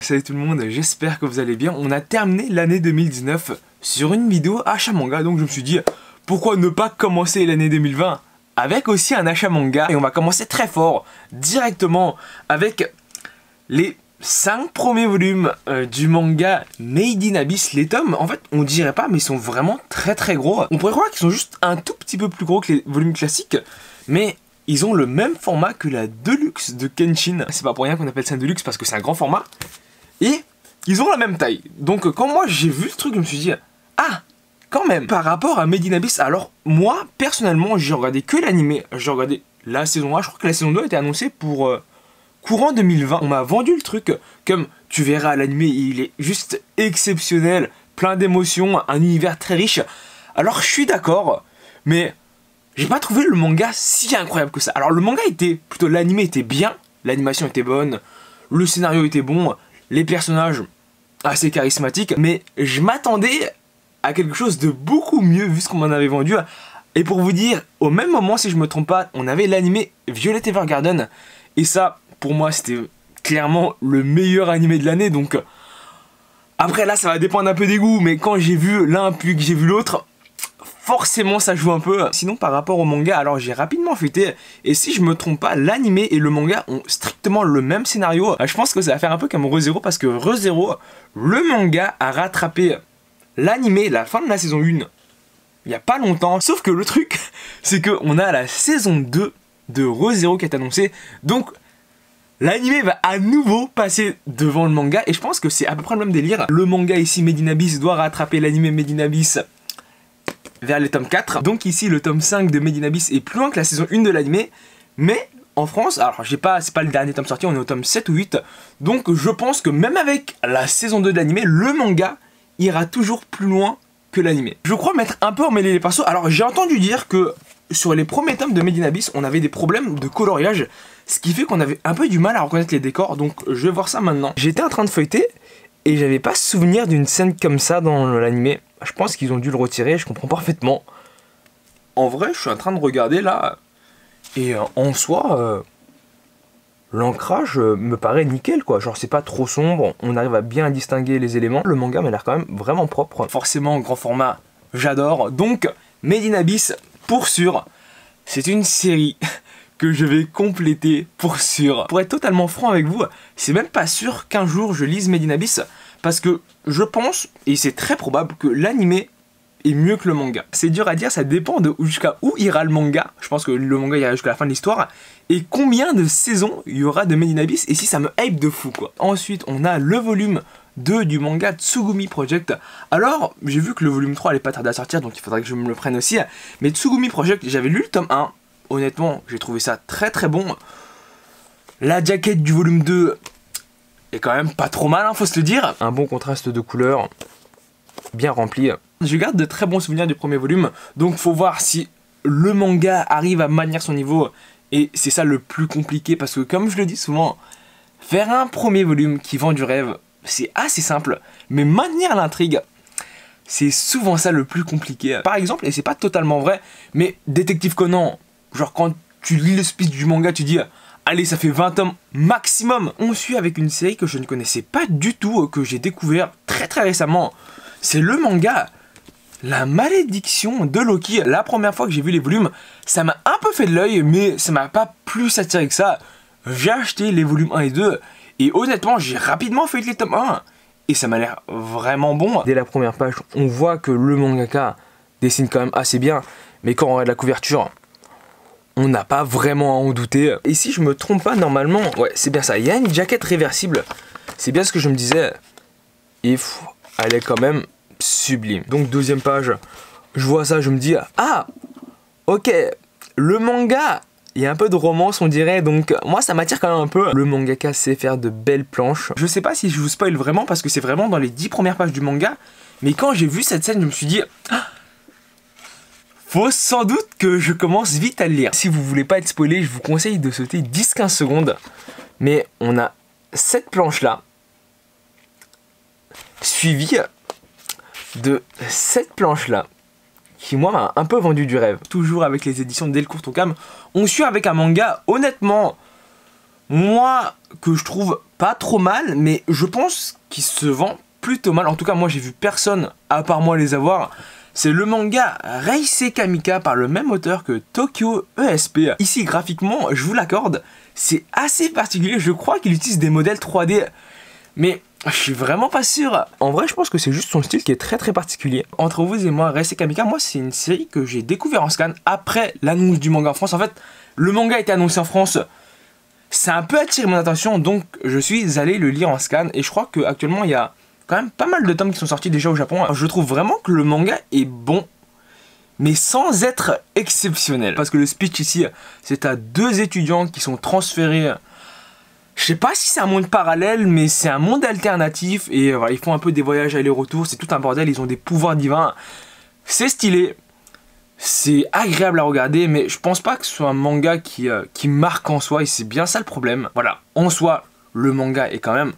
Salut tout le monde, j'espère que vous allez bien. On a terminé l'année 2019 sur une vidéo achat manga, donc je me suis dit pourquoi ne pas commencer l'année 2020 avec aussi un achat manga. Et on va commencer très fort, directement avec les 5 premiers volumes du manga Made in Abyss. Les tomes, en fait, on dirait pas, mais ils sont vraiment très gros. On pourrait croire qu'ils sont juste un tout petit peu plus gros que les volumes classiques, mais ils ont le même format que la Deluxe de Kenshin. C'est pas pour rien qu'on appelle ça une Deluxe, parce que c'est un grand format. Et ils ont la même taille. Donc quand moi j'ai vu le truc, je me suis dit, ah, quand même, par rapport à Made in Abyss. Alors moi, personnellement, j'ai regardé que l'animé. J'ai regardé la saison 1, je crois que la saison 2 a été annoncée pour courant 2020. On m'a vendu le truc comme, tu verras, l'animé, il est juste exceptionnel, plein d'émotions, un univers très riche. Alors je suis d'accord, mais j'ai pas trouvé le manga si incroyable que ça. Alors le manga était, plutôt l'animé était bien, l'animation était bonne, le scénario était bon, les personnages assez charismatiques, mais je m'attendais à quelque chose de beaucoup mieux vu ce qu'on m'en avait vendu. Et pour vous dire, au même moment, si je me trompe pas, on avait l'animé Violet Evergarden, et ça, pour moi, c'était clairement le meilleur animé de l'année. Donc après là, ça va dépendre un peu des goûts, mais quand j'ai vu l'un puis que j'ai vu l'autre, forcément ça joue un peu. Sinon par rapport au manga, alors j'ai rapidement feuilleté, et si je me trompe pas, l'animé et le manga ont strictement le même scénario. Je pense que ça va faire un peu comme Re:Zero, parce que Re:Zero, le manga a rattrapé l'animé, la fin de la saison 1, il y a pas longtemps. Sauf que le truc, c'est qu'on a la saison 2 de Re:Zero qui est annoncée, donc l'animé va à nouveau passer devant le manga, et je pense que c'est à peu près le même délire. Le manga ici, Made in Abyss, doit rattraper l'animé Made in Abyss vers les tomes 4. Donc ici le tome 5 de Made in Abyss est plus loin que la saison 1 de l'animé, mais en France, alors c'est pas le dernier tome sorti, on est au tome 7 ou 8, donc je pense que même avec la saison 2 de l'animé, le manga ira toujours plus loin que l'animé. Je crois m'être un peu emmêlé les pinceaux. Alors j'ai entendu dire que sur les premiers tomes de Made in Abyss, on avait des problèmes de coloriage, ce qui fait qu'on avait un peu du mal à reconnaître les décors, donc je vais voir ça maintenant. J'étais en train de feuilleter, et j'avais pas souvenir d'une scène comme ça dans l'animé. Je pense qu'ils ont dû le retirer, je comprends parfaitement. En vrai, je suis en train de regarder là, et en soi, l'ancrage me paraît nickel quoi. Genre c'est pas trop sombre, on arrive à bien distinguer les éléments. Le manga m'a l'air quand même vraiment propre. Forcément, grand format, j'adore. Donc, Made in Abyss, pour sûr, c'est une série que je vais compléter pour sûr. Pour être totalement franc avec vous, c'est même pas sûr qu'un jour je lise Made in Abyss, parce que je pense, et c'est très probable, que l'animé est mieux que le manga. C'est dur à dire, ça dépend de jusqu'à où ira le manga. Je pense que le manga ira jusqu'à la fin de l'histoire, et combien de saisons il y aura de Made in Abyss, et si ça me hype de fou quoi. Ensuite, on a le volume 2 du manga Tsugumi Project. Alors, j'ai vu que le volume 3 allait pas tarder à sortir, donc il faudrait que je me le prenne aussi. Mais Tsugumi Project, j'avais lu le tome 1. Honnêtement, j'ai trouvé ça très bon. La jaquette du volume 2 est quand même pas trop mal, hein, faut se le dire. Un bon contraste de couleurs, bien rempli. Je garde de très bons souvenirs du premier volume, donc faut voir si le manga arrive à maintenir son niveau. Et c'est ça le plus compliqué, parce que comme je le dis souvent, faire un premier volume qui vend du rêve, c'est assez simple. Mais maintenir l'intrigue, c'est souvent ça le plus compliqué. Par exemple, et c'est pas totalement vrai, mais Détective Conan, genre quand tu lis le speech du manga, tu dis allez, ça fait 20 tomes maximum. On suit avec une série que je ne connaissais pas du tout, que j'ai découvert très récemment. C'est le manga La Malédiction de Loki. La première fois que j'ai vu les volumes, ça m'a un peu fait de l'œil, mais ça m'a pas plus attiré que ça. J'ai acheté les volumes 1 et 2, et honnêtement, j'ai rapidement fait les tomes 1. Et ça m'a l'air vraiment bon. Dès la première page, on voit que le mangaka dessine quand même assez bien, mais quand on regarde la couverture, on n'a pas vraiment à en douter. Et si je me trompe pas, normalement, ouais, c'est bien ça. Il y a une jaquette réversible. C'est bien ce que je me disais. Et elle est quand même sublime. Donc, deuxième page, je vois ça, je me dis, ah, ok, le manga, il y a un peu de romance, on dirait. Donc, moi, ça m'attire quand même un peu. Le mangaka sait faire de belles planches. Je sais pas si je vous spoil vraiment, parce que c'est vraiment dans les 10 premières pages du manga. Mais quand j'ai vu cette scène, je me suis dit, ah, faut sans doute que je commence vite à le lire. Si vous voulez pas être spoilé, je vous conseille de sauter 10-15 secondes. Mais on a cette planche là, suivie de cette planche là, qui moi m'a un peu vendu du rêve. Toujours avec les éditions de Delcourt Tonkam, on suit avec un manga honnêtement moi, que je trouve pas trop mal, mais je pense qu'il se vend plutôt mal. En tout cas, moi j'ai vu personne à part moi les avoir. C'est le manga Reisei Kamika par le même auteur que Tokyo ESP. Ici, graphiquement, je vous l'accorde, c'est assez particulier. Je crois qu'il utilise des modèles 3D, mais je suis vraiment pas sûr. En vrai, je pense que c'est juste son style qui est très particulier. Entre vous et moi, Reisei Kamika, moi c'est une série que j'ai découvert en scan après l'annonce du manga en France. En fait, le manga a été annoncé en France. Ça a un peu attiré mon attention, donc je suis allé le lire en scan. Et je crois qu'actuellement, il y a quand même pas mal de tomes qui sont sortis déjà au Japon. Je trouve vraiment que le manga est bon, mais sans être exceptionnel. Parce que le speech ici, c'est à 2 étudiants qui sont transférés. Je sais pas si c'est un monde parallèle, mais c'est un monde alternatif. Et voilà, ils font un peu des voyages aller-retour. C'est tout un bordel, ils ont des pouvoirs divins. C'est stylé. C'est agréable à regarder, mais je pense pas que ce soit un manga qui marque en soi. Et c'est bien ça le problème. Voilà, en soi, le manga est quand même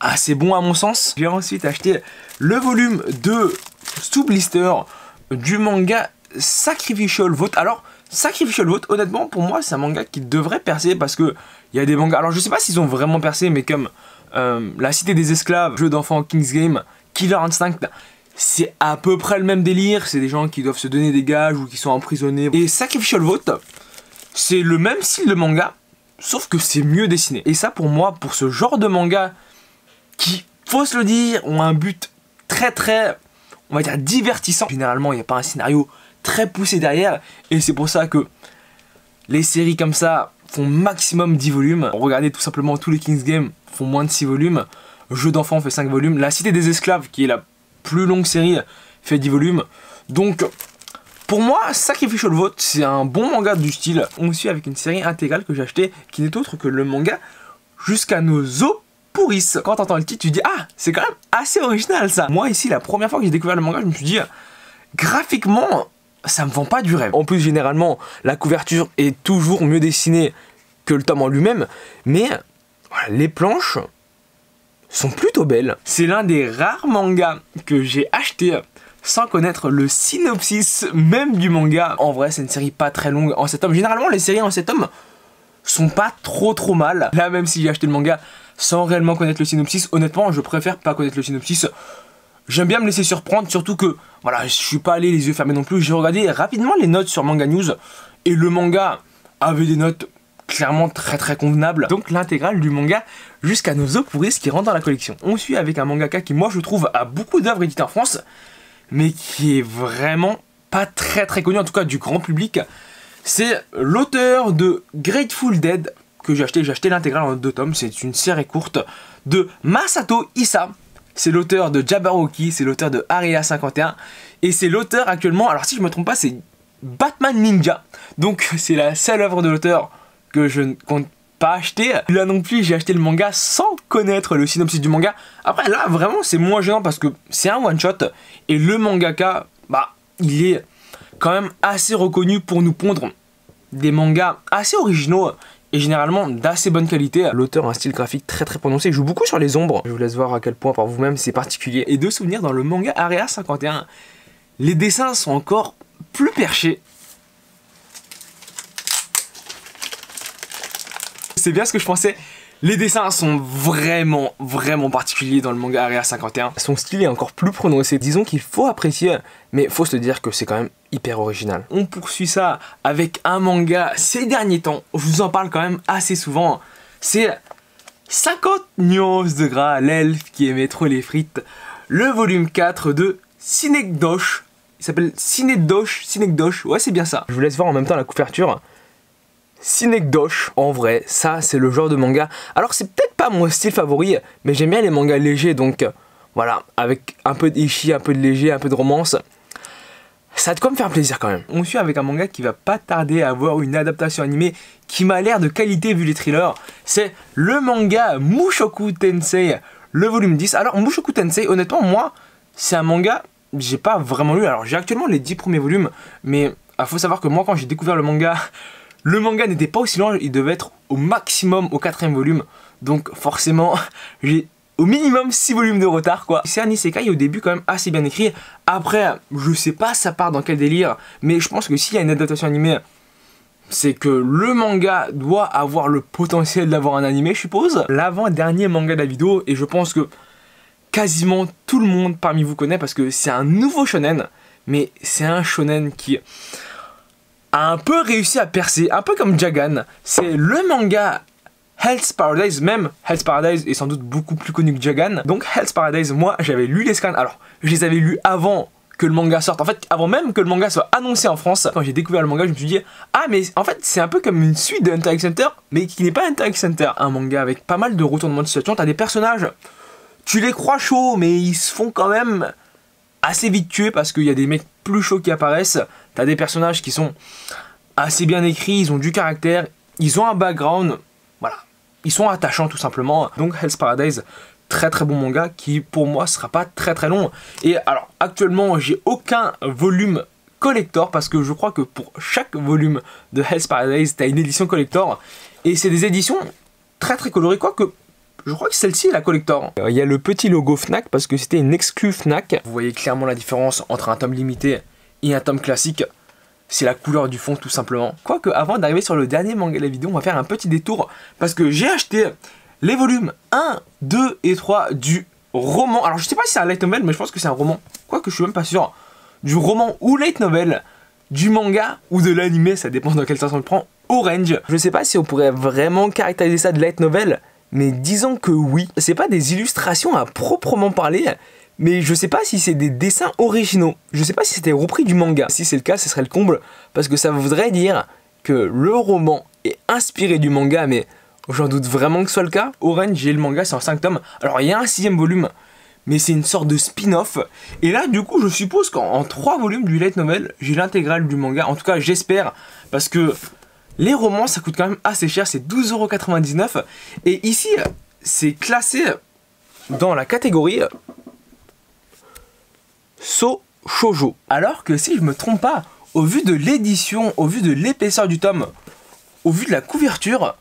assez bon à mon sens. J'ai ensuite acheté le volume de sous blister du manga Sacrificial Vote. Alors, Sacrificial Vote, honnêtement, pour moi, c'est un manga qui devrait percer parce que il y a des mangas. Alors, je sais pas s'ils ont vraiment percé, mais comme La Cité des Esclaves, jeu d'enfant King's Game, Killer Instinct, c'est à peu près le même délire. C'est des gens qui doivent se donner des gages ou qui sont emprisonnés. Et Sacrificial Vote, c'est le même style de manga, sauf que c'est mieux dessiné. Et ça, pour moi, pour ce genre de manga qui, faut se le dire, ont un but très, on va dire, divertissant. Généralement, il n'y a pas un scénario très poussé derrière, et c'est pour ça que les séries comme ça font maximum 10 volumes. Regardez tout simplement, tous les King's Game font moins de 6 volumes. Jeu d'enfant fait 5 volumes. La Cité des Esclaves, qui est la plus longue série, fait 10 volumes. Donc, pour moi, Sacrificial Vote, c'est un bon manga du style. On suit avec une série intégrale que j'ai acheté, qui n'est autre que le manga Jusqu'à nos os pourrissent. Quand t'entends le titre, tu dis ah, c'est quand même assez original ça. Moi ici, la première fois que j'ai découvert le manga, je me suis dit graphiquement, ça me vend pas du rêve. En plus, généralement, la couverture est toujours mieux dessinée que le tome en lui-même, mais voilà, les planches sont plutôt belles. C'est l'un des rares mangas que j'ai acheté sans connaître le synopsis même du manga. En vrai, c'est une série pas très longue en 7 tomes. Généralement, les séries en 7 tomes sont pas trop mal. Là, même si j'ai acheté le manga sans réellement connaître le synopsis, honnêtement, je préfère pas connaître le synopsis. J'aime bien me laisser surprendre, surtout que, voilà, je suis pas allé les yeux fermés non plus. J'ai regardé rapidement les notes sur Manga News, et le manga avait des notes clairement très convenables. Donc l'intégrale du manga Jusqu'à nos os pourrissent qui rentre dans la collection. On suit avec un mangaka qui, moi, je trouve, a beaucoup d'œuvres éditées en France, mais qui est vraiment pas très connu, en tout cas du grand public. C'est l'auteur de Grateful Dead, que j'ai acheté l'intégrale en 2 tomes, c'est une série courte, de Masato Issa. C'est l'auteur de Jabberwocky, c'est l'auteur de Area 51, et c'est l'auteur actuellement, alors si je me trompe pas, c'est Batman Ninja. Donc c'est la seule œuvre de l'auteur que je ne compte pas acheter. Là non plus, j'ai acheté le manga sans connaître le synopsis du manga. Après là, vraiment, c'est moins gênant parce que c'est un one-shot, et le mangaka, bah, il est quand même assez reconnu pour nous pondre des mangas assez originaux et généralement d'assez bonne qualité. L'auteur a un style graphique très prononcé, il joue beaucoup sur les ombres. Je vous laisse voir à quel point par vous-même c'est particulier. Et de souvenirs, dans le manga Area 51, les dessins sont encore plus perchés. C'est bien ce que je pensais. Les dessins sont vraiment particuliers dans le manga Area 51. Son style est encore plus prononcé. Disons qu'il faut apprécier, mais faut se dire que c'est quand même hyper original. On poursuit ça avec un manga ces derniers temps. Je vous en parle quand même assez souvent. C'est 50 nuances de gras, l'elfe qui aimait trop les frites. Le volume 4 de Synecdoche. Il s'appelle Synecdoche. Ouais, c'est bien ça. Je vous laisse voir en même temps la couverture. Synecdoche, en vrai, ça c'est le genre de manga. Alors c'est peut-être pas mon style favori, mais j'aime bien les mangas légers, donc voilà, avec un peu d'ishi, un peu de léger, un peu de romance, ça a de quoi me faire plaisir quand même. On suit avec un manga qui va pas tarder à avoir une adaptation animée qui m'a l'air de qualité vu les trailers. C'est le manga Mushoku Tensei, le volume 10. Alors Mushoku Tensei, honnêtement, moi, c'est un manga, j'ai pas vraiment lu. Alors j'ai actuellement les 10 premiers volumes, mais il faut savoir que moi quand j'ai découvert le manga n'était pas aussi long, il devait être au maximum au 4ème volume. Donc forcément, j'ai au minimum 6 volumes de retard quoi. C'est un isekai au début quand même assez bien écrit. Après, je sais pas ça part dans quel délire, mais je pense que s'il y a une adaptation animée, c'est que le manga doit avoir le potentiel d'avoir un animé, je suppose. L'avant-dernier manga de la vidéo, et je pense que quasiment tout le monde parmi vous connaît parce que c'est un nouveau shonen, mais c'est un shonen qui a un peu réussi à percer, un peu comme Jagan. C'est le manga Hell's Paradise, même Hell's Paradise est sans doute beaucoup plus connu que Jagan. Donc Hell's Paradise, moi j'avais lu les scans, alors je les avais lus avant que le manga sorte, en fait avant même que le manga soit annoncé en France. Quand j'ai découvert le manga, je me suis dit ah mais en fait c'est un peu comme une suite de Hunter x Hunter, mais qui n'est pas Hunter x Hunter. Un manga avec pas mal de retournements de situation, t'as des personnages, tu les crois chauds, mais ils se font quand même assez vite tuer parce qu'il y a des mecs plus chauds qui apparaissent. T'as des personnages qui sont assez bien écrits, ils ont du caractère, ils ont un background, voilà. Ils sont attachants tout simplement. Donc Hell's Paradise, très très bon manga qui pour moi sera pas très très long. Et alors actuellement j'ai aucun volume collector parce que je crois que pour chaque volume de Hell's Paradise t'as une édition collector. Et c'est des éditions très très colorées, quoique je crois que celle-ci est la collector. Il y a le petit logo Fnac parce que c'était une exclue Fnac. Vous voyez clairement la différence entre un tome limité et un tome classique. C'est la couleur du fond tout simplement. Quoique avant d'arriver sur le dernier manga de la vidéo, on va faire un petit détour parce que j'ai acheté les volumes 1, 2 et 3 du roman. Alors je sais pas si c'est un light novel, mais je pense que c'est un roman. Quoique je suis même pas sûr. Du roman ou light novel, du manga ou de l'anime, ça dépend dans quel sens on le prend. Orange. Je sais pas si on pourrait vraiment caractériser ça de light novel, mais disons que oui. C'est pas des illustrations à proprement parler, mais je sais pas si c'est des dessins originaux. Je sais pas si c'était repris du manga. Si c'est le cas, ce serait le comble, parce que ça voudrait dire que le roman est inspiré du manga, mais j'en doute vraiment que ce soit le cas. Orange, j'ai le manga, c'est en 5 tomes. Alors il y a un 6ème volume, mais c'est une sorte de spin-off. Et là, du coup, je suppose qu'en 3 volumes du light novel, j'ai l'intégrale du manga. En tout cas, j'espère, parce que les romans, ça coûte quand même assez cher, c'est 12,99 €. Et ici, c'est classé dans la catégorie So Shoujo. Alors que si je me trompe pas, au vu de l'édition, au vu de l'épaisseur du tome, au vu de la couverture,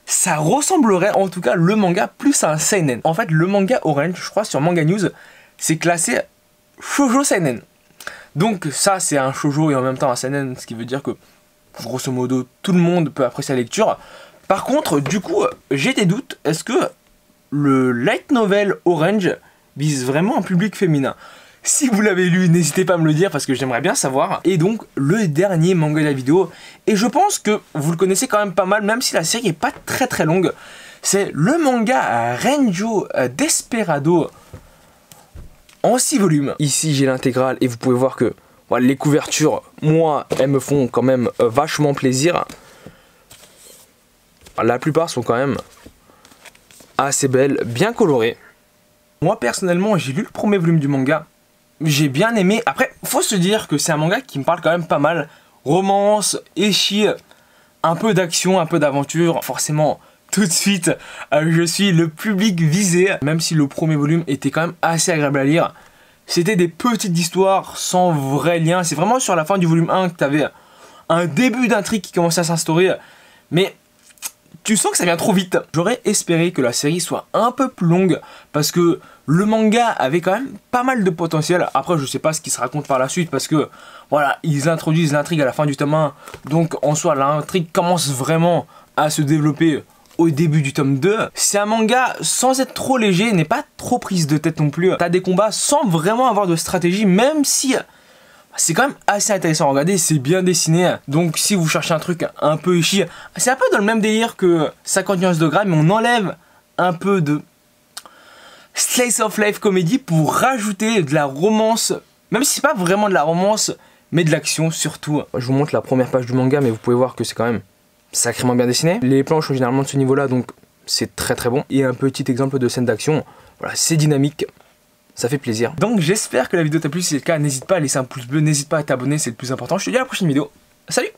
ça ressemblerait en tout cas le manga plus à un seinen. En fait, le manga Orange, je crois sur Manga News, c'est classé Shoujo Seinen. Donc ça, c'est un shoujo et en même temps un seinen, ce qui veut dire que grosso modo, tout le monde peut apprécier la lecture. Par contre, du coup, j'ai des doutes. Est-ce que le light novel Orange vise vraiment un public féminin? Si vous l'avez lu, n'hésitez pas à me le dire parce que j'aimerais bien savoir. Et donc, le dernier manga de la vidéo, et je pense que vous le connaissez quand même pas mal, même si la série n'est pas très très longue, c'est le manga Renjo Desperado en 6 volumes. Ici, j'ai l'intégrale et vous pouvez voir que voilà, les couvertures, moi, elles me font quand même vachement plaisir. La plupart sont quand même assez belles, bien colorées. Moi, personnellement, j'ai lu le premier volume du manga. J'ai bien aimé. Après, faut se dire que c'est un manga qui me parle quand même pas mal. Romance, ecchi, un peu d'action, un peu d'aventure. Forcément, tout de suite, je suis le public visé. Même si le premier volume était quand même assez agréable à lire. C'était des petites histoires sans vrai lien. C'est vraiment sur la fin du volume 1 que tu avais un début d'intrigue qui commençait à s'instaurer. Mais tu sens que ça vient trop vite. J'aurais espéré que la série soit un peu plus longue parce que le manga avait quand même pas mal de potentiel. Après, je sais pas ce qui se raconte par la suite parce que voilà, ils introduisent l'intrigue à la fin du tome 1. Donc en soi, l'intrigue commence vraiment à se développer au début du tome 2. C'est un manga sans être trop léger, n'est pas trop prise de tête non plus. T'as des combats sans vraiment avoir de stratégie, même si c'est quand même assez intéressant à regarder, c'est bien dessiné. Donc si vous cherchez un truc un peu ecchi, c'est un peu dans le même délire que 50 nuances de Grey, mais on enlève un peu de slice of life comédie pour rajouter de la romance, même si c'est pas vraiment de la romance, mais de l'action surtout. Je vous montre la première page du manga, mais vous pouvez voir que c'est quand même sacrément bien dessiné. Les planches sont généralement de ce niveau là, donc c'est très très bon. Et un petit exemple de scène d'action, voilà, c'est dynamique, ça fait plaisir. Donc j'espère que la vidéo t'a plu, si c'est le cas, n'hésite pas à laisser un pouce bleu, n'hésite pas à t'abonner, c'est le plus important. Je te dis à la prochaine vidéo, salut!